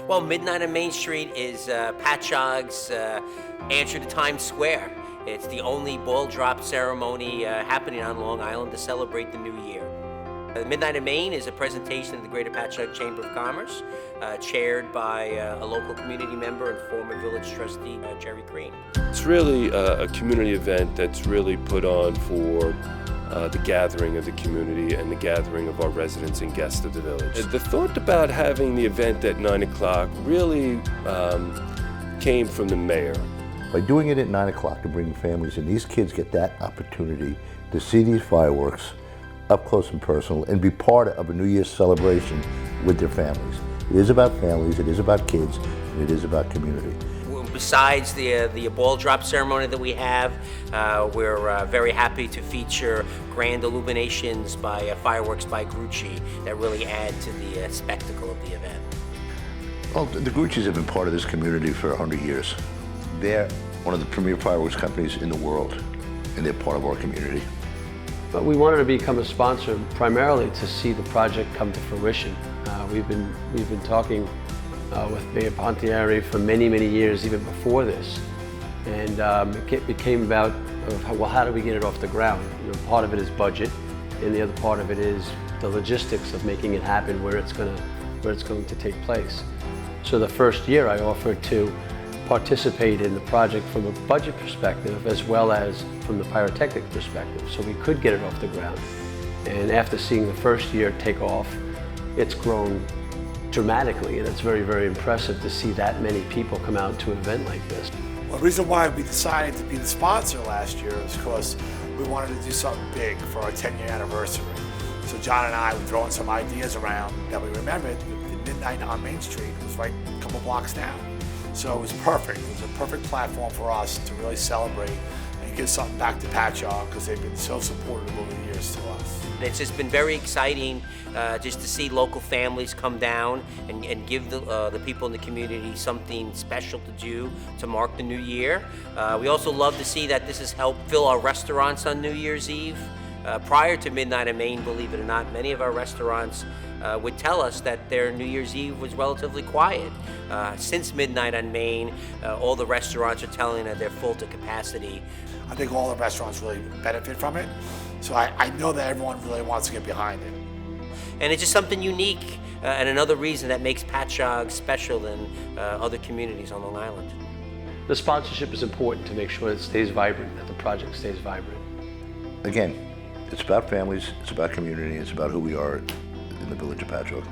Well, Midnight on Main Street is Patchogue's answer to Times Square. It's the only ball drop ceremony happening on Long Island to celebrate the new year. Midnight on Main is a presentation of the Greater Patchogue Chamber of Commerce, chaired by a local community member and former village trustee, Gerard Crean. It's really a community event that's really put on for the gathering of the community and the gathering of our residents and guests of the village. The thought about having the event at 9 o'clock really came from the mayor. By doing it at 9 o'clock to bring families in, these kids get that opportunity to see these fireworks up close and personal and be part of a New Year's celebration with their families. It is about families, it is about kids, and it is about community. Besides the ball drop ceremony that we have, we're very happy to feature grand illuminations by fireworks by Grucci that really add to the spectacle of the event. Well, the Gruccis have been part of this community for 100 years. They're one of the premier fireworks companies in the world, and they're part of our community. But we wanted to become a sponsor primarily to see the project come to fruition. We've been talking with Mayor Pontieri for many, many years, even before this. And it became about, well, how do we get it off the ground? You know, part of it is budget, and the other part of it is the logistics of making it happen where it's going to take place. So the first year I offered to participate in the project from a budget perspective as well as from the pyrotechnic perspective, so we could get it off the ground. And after seeing the first year take off, it's grown dramatically, and it's very, very impressive to see that many people come out to an event like this. Well, the reason why we decided to be the sponsor last year is because we wanted to do something big for our 10-year anniversary. So John and I were throwing some ideas around that we remembered. The Midnight on Main Street was right a couple blocks down. So it was perfect. It was a perfect platform for us to really celebrate and give something back to Patchogue because they've been so supportive over the years to us. It's just been very exciting just to see local families come down and give the people in the community something special to do to mark the new year. We also love to see that this has helped fill our restaurants on New Year's Eve. Prior to Midnight on Main, believe it or not, many of our restaurants would tell us that their New Year's Eve was relatively quiet. Since Midnight on Main, all the restaurants are telling that they're full to capacity. I think all the restaurants really benefit from it. So I know that everyone really wants to get behind it. And it's just something unique and another reason that makes Patchogue special than other communities on Long Island. The sponsorship is important to make sure it stays vibrant, that the project stays vibrant. Again, it's about families, it's about community, it's about who we are in the village of Patchogue.